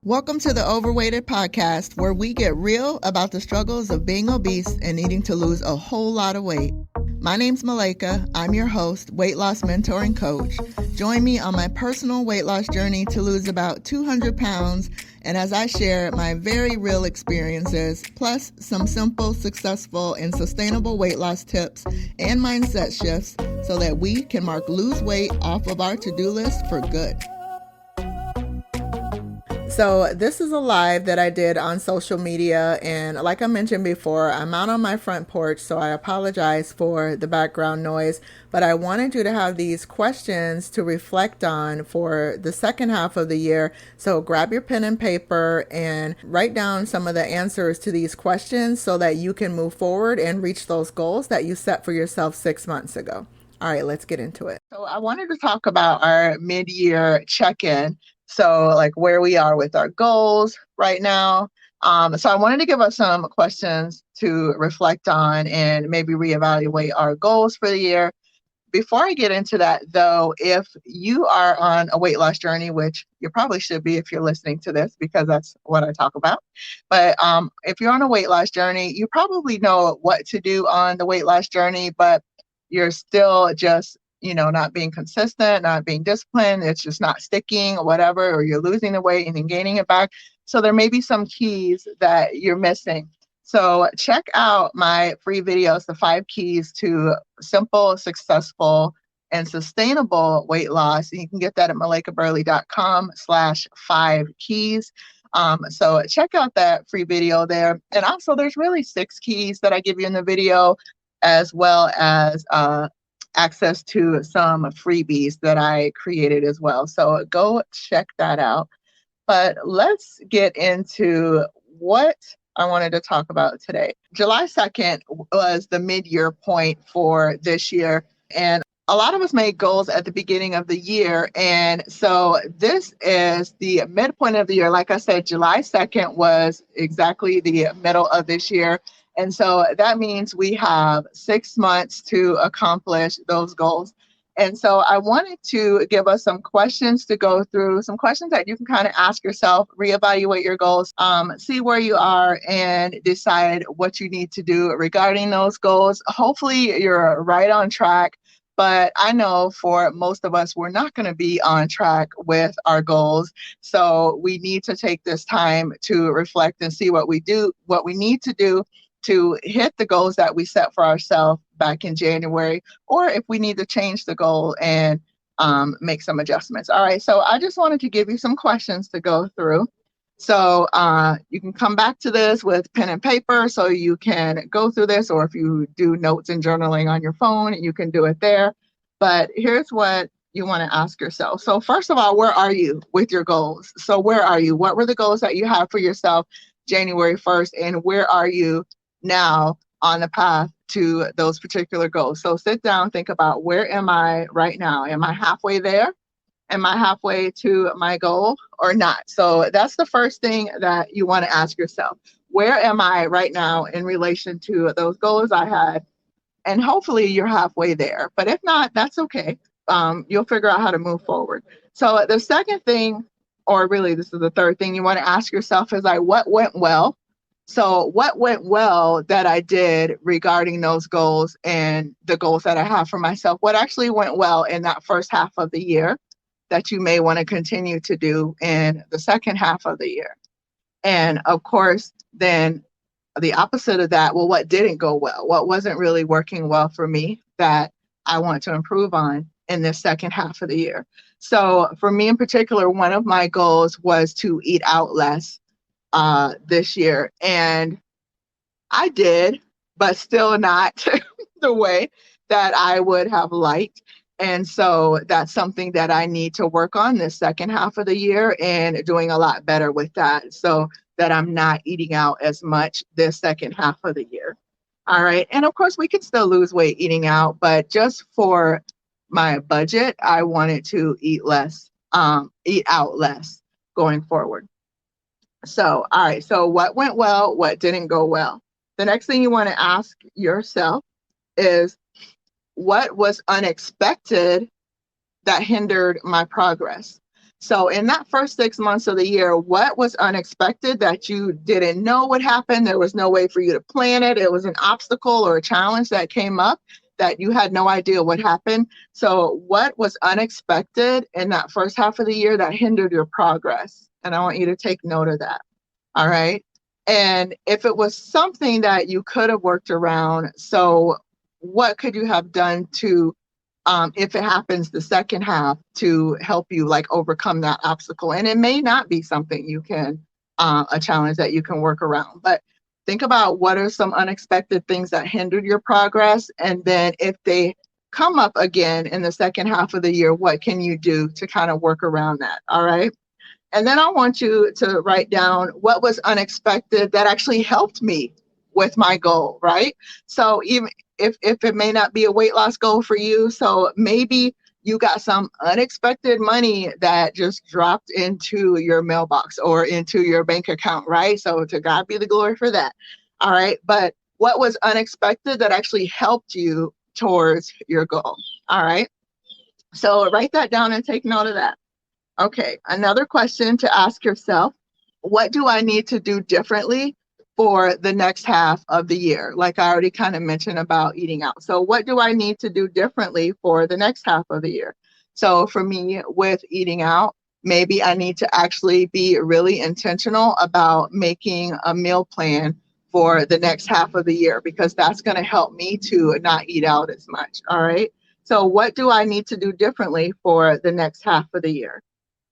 Welcome to the Overweighted Podcast, where we get real about the struggles of being obese and needing to lose a whole lot of weight. My name's Malaika. I'm your host, weight loss mentor and coach. Join me on my personal weight loss journey to lose about 200 pounds, and as I share my very real experiences, plus some simple, successful, and sustainable weight loss tips and mindset shifts so that we can mark lose weight off of our to-do list for good. So this is a live that I did on social media, and like I mentioned before, I'm out on my front porch, so I apologize for the background noise, but I wanted you to have these questions to reflect on for the second half of the year. So grab your pen and paper and write down some of the answers to these questions so that you can move forward and reach those goals that you set for yourself 6 months ago. All right, let's get into it. So I wanted to talk about our mid-year check-in. So like where we are with our goals right now. So I wanted to give us some questions to reflect on and maybe reevaluate our goals for the year. Before I get into that, though, if you are on a weight loss journey, which you probably should be if you're listening to this, because that's what I talk about. But if you're on a weight loss journey, you probably know what to do on the weight loss journey, but you're still just not being consistent, not being disciplined. It's just not sticking or whatever, or you're losing the weight and then gaining it back. So there may be some keys that you're missing. So check out my free videos, the 5 keys to simple, successful, and sustainable weight loss. And you can get that at malaikaburley.com/5keys. So check out that free video there. And also there's really 6 keys that I give you in the video, as well as access to some freebies that I created as well. So go check that out. But let's get into what I wanted to talk about today. July 2nd was the mid-year point for this year. And a lot of us made goals at the beginning of the year. And so this is the midpoint of the year. Like I said, July 2nd was exactly the middle of this year. And so that means we have 6 months to accomplish those goals. And so I wanted to give us some questions to go through, some questions that you can kind of ask yourself, reevaluate your goals, see where you are and decide what you need to do regarding those goals. Hopefully you're right on track. But I know for most of us, we're not going to be on track with our goals. So we need to take this time to reflect and see what we need to do to hit the goals that we set for ourselves back in January, or if we need to change the goal and make some adjustments. All right, so I just wanted to give you some questions to go through. So you can come back to this with pen and paper so you can go through this, or if you do notes and journaling on your phone, you can do it there. But here's what you want to ask yourself. So first of all, where are you with your goals? So where are you? What were the goals that you had for yourself January 1st, and where are you now on the path to those particular goals? So sit down, think about, where am I right now? Am I halfway there? Am I halfway to my goal or not? So that's the first thing that you want to ask yourself. Where am I right now in relation to those goals I had? And hopefully you're halfway there. But if not, that's okay. You'll figure out how to move forward. So the second thing, or really this is the third thing you want to ask yourself, is like, what went well? So what went well that I did regarding those goals and the goals that I have for myself? What actually went well in that first half of the year that you may want to continue to do in the second half of the year? And of course, then the opposite of that, well, what didn't go well? What wasn't really working well for me that I want to improve on in this second half of the year? So for me in particular, one of my goals was to eat out less this year. And I did, but still not the way that I would have liked. And so that's something that I need to work on this second half of the year and doing a lot better with that, so that I'm not eating out as much this second half of the year. All right. And of course, we can still lose weight eating out, but just for my budget, I wanted to eat out less going forward. So, all right. So what went well? What didn't go well? The next thing you want to ask yourself is, what was unexpected that hindered my progress? So in that first 6 months of the year, what was unexpected that you didn't know would happen? There was no way for you to plan it. It was an obstacle or a challenge that came up that you had no idea what happened. So what was unexpected in that first half of the year that hindered your progress? And I want you to take note of that. All right. And if it was something that you could have worked around, so what could you have done to if it happens the second half to help you like overcome that obstacle? And it may not be something you can, a challenge that you can work around, but think about what are some unexpected things that hindered your progress. And then if they come up again in the second half of the year, what can you do to kind of work around that? All right. And then I want you to write down what was unexpected that actually helped me with my goal, right? So even if it may not be a weight loss goal for you, so maybe you got some unexpected money that just dropped into your mailbox or into your bank account, right? So to God be the glory for that. All right. But what was unexpected that actually helped you towards your goal? All right. So write that down and take note of that. Okay, another question to ask yourself, what do I need to do differently for the next half of the year? Like I already kind of mentioned about eating out. So what do I need to do differently for the next half of the year? So for me with eating out, maybe I need to actually be really intentional about making a meal plan for the next half of the year because that's going to help me to not eat out as much. All right. So what do I need to do differently for the next half of the year?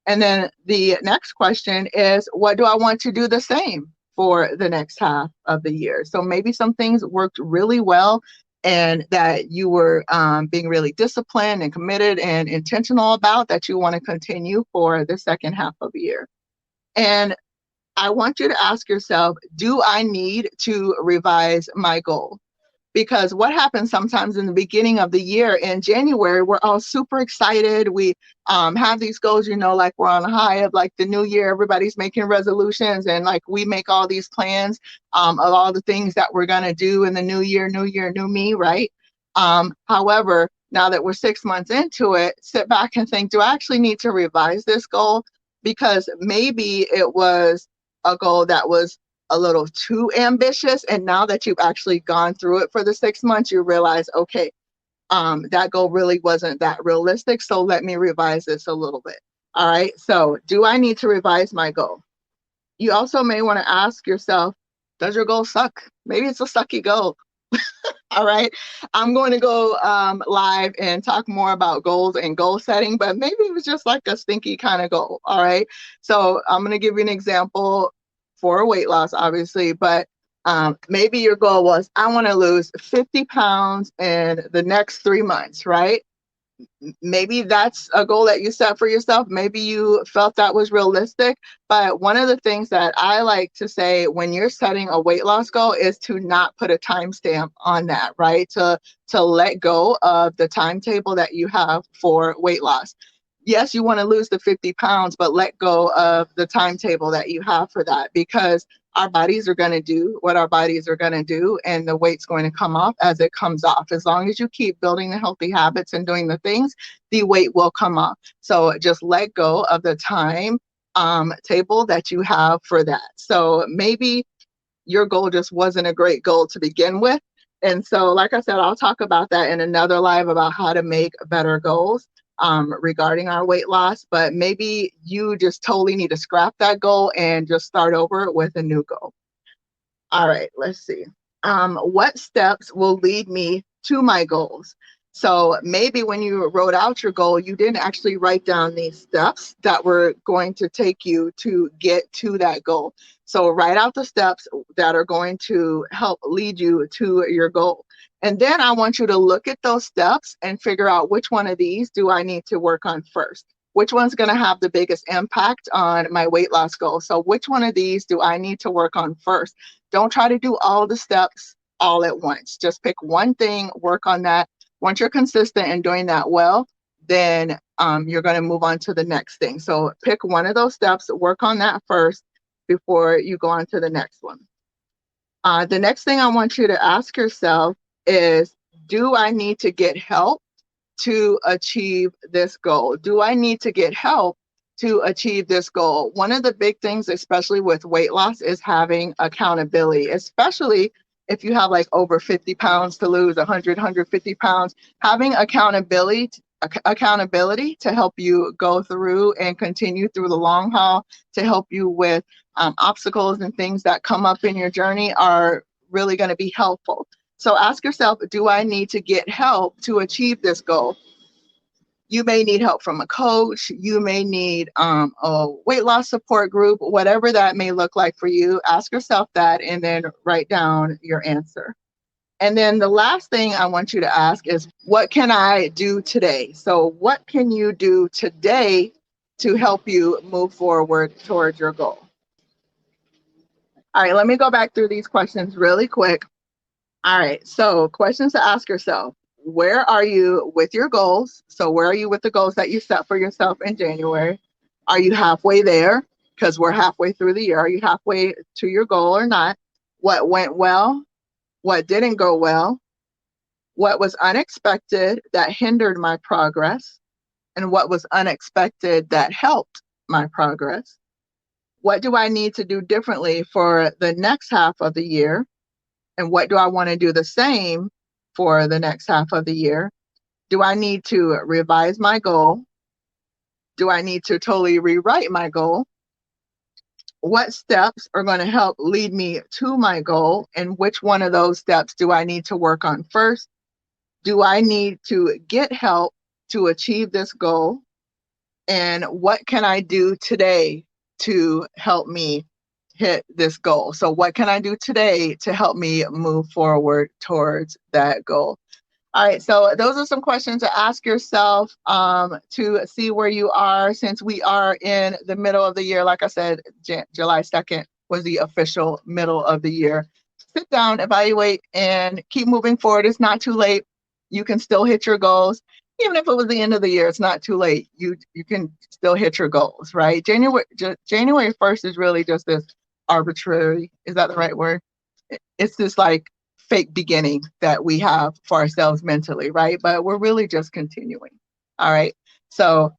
And then the next question is, what do I want to do the same for the next half of the year? So maybe some things worked really well and that you were being really disciplined and committed and intentional about that you want to continue for the second half of the year. And I want you to ask yourself, do I need to revise my goal? Because what happens sometimes in the beginning of the year in January, we're all super excited. We have these goals, you know, like we're on a high of like the new year, everybody's making resolutions and like we make all these plans of all the things that we're going to do in the new year, new me, right? However, now that we're 6 months into it, sit back and think, do I actually need to revise this goal? Because maybe it was a goal that was a little too ambitious. And now that you've actually gone through it for the 6 months, you realize, okay, that goal really wasn't that realistic. So let me revise this a little bit. All right. So do I need to revise my goal? You also may want to ask yourself, does your goal suck? Maybe it's a sucky goal. All right. I'm going to go live and talk more about goals and goal setting, but maybe it was just like a stinky kind of goal. All right. So I'm going to give you an example for weight loss, obviously, but maybe your goal was, I want to lose 50 pounds in the next 3 months, right? Maybe that's a goal that you set for yourself. Maybe you felt that was realistic. But one of the things that I like to say when you're setting a weight loss goal is to not put a timestamp on that, right? To let go of the timetable that you have for weight loss. Yes, you want to lose the 50 pounds, but let go of the timetable that you have for that because our bodies are going to do what our bodies are going to do and the weight's going to come off as it comes off. As long as you keep building the healthy habits and doing the things, the weight will come off. So just let go of the time table that you have for that. So maybe your goal just wasn't a great goal to begin with. And so, like I said, I'll talk about that in another live about how to make better goals regarding our weight loss, but maybe you just totally need to scrap that goal and just start over with a new goal. All right, let's see. What steps will lead me to my goals? So maybe when you wrote out your goal, you didn't actually write down these steps that were going to take you to get to that goal. So write out the steps that are going to help lead you to your goal. And then I want you to look at those steps and figure out which one of these do I need to work on first? Which one's going to have the biggest impact on my weight loss goal? So which one of these do I need to work on first? Don't try to do all the steps all at once. Just pick one thing, work on that. Once you're consistent in doing that well, then you're going to move on to the next thing. So pick one of those steps, work on that first before you go on to the next one. The next thing I want you to ask yourself is, do I need to get help to achieve this goal? Do I need to get help to achieve this goal. One of the big things, especially with weight loss, is having accountability, especially if you have like over 50 pounds to lose, 100, 150 pounds, having accountability to help you go through and continue through the long haul, to help you with obstacles and things that come up in your journey are really going to be helpful. So ask yourself, do I need to get help to achieve this goal? You may need help from a coach. You may need a weight loss support group, whatever that may look like for you. Ask yourself that and then write down your answer. And then the last thing I want you to ask is, what can I do today? So what can you do today to help you move forward towards your goal? All right, let me go back through these questions really quick. All right, so questions to ask yourself. Where are you with your goals? So where are you with the goals that you set for yourself in January? Are you halfway there? Because we're halfway through the year. Are you halfway to your goal or not? What went well? What didn't go well? What was unexpected that hindered my progress? And what was unexpected that helped my progress? What do I need to do differently for the next half of the year? And what do I want to do the same for the next half of the year? Do I need to revise my goal? Do I need to totally rewrite my goal? What steps are going to help lead me to my goal? And which one of those steps do I need to work on first? Do I need to get help to achieve this goal? And what can I do today to help me hit this goal? So what can I do today to help me move forward towards that goal? All right, so those are some questions to ask yourself to see where you are, since we are in the middle of the year. Like I said, July 2nd was the official middle of the year. Sit down, evaluate, and keep moving forward. It's not too late. You can still hit your goals. Even if it was the end of the year, it's not too late. You can still hit your goals, right? January 1st is really just this arbitrary, is that the right word? It's this like fake beginning that we have for ourselves mentally, right? But we're really just continuing. All right. So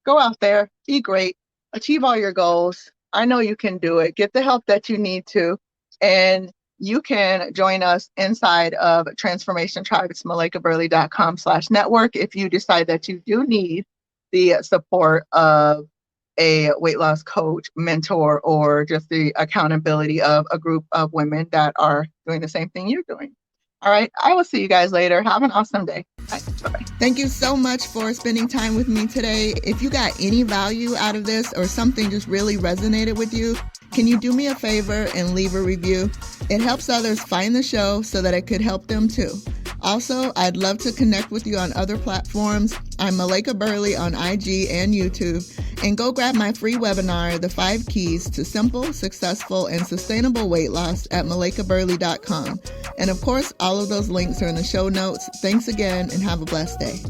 go out there, be great, achieve all your goals. I know you can do it. Get the help that you need to. And you can join us inside of Transformation Tribe. It's malaikaburley.com/network. If you decide that you do need the support of a weight loss coach, mentor, or just the accountability of a group of women that are doing the same thing you're doing. All right. I will see you guys later. Have an awesome day. Bye-bye. Thank you so much for spending time with me today. If you got any value out of this or something just really resonated with you, can you do me a favor and leave a review? It helps others find the show so that it could help them too. Also, I'd love to connect with you on other platforms. I'm Malaika Burley on IG and YouTube. And go grab my free webinar, The 5 Keys to Simple, Successful, and Sustainable Weight Loss at malaikaburley.com. And of course, all of those links are in the show notes. Thanks again and have a blessed day.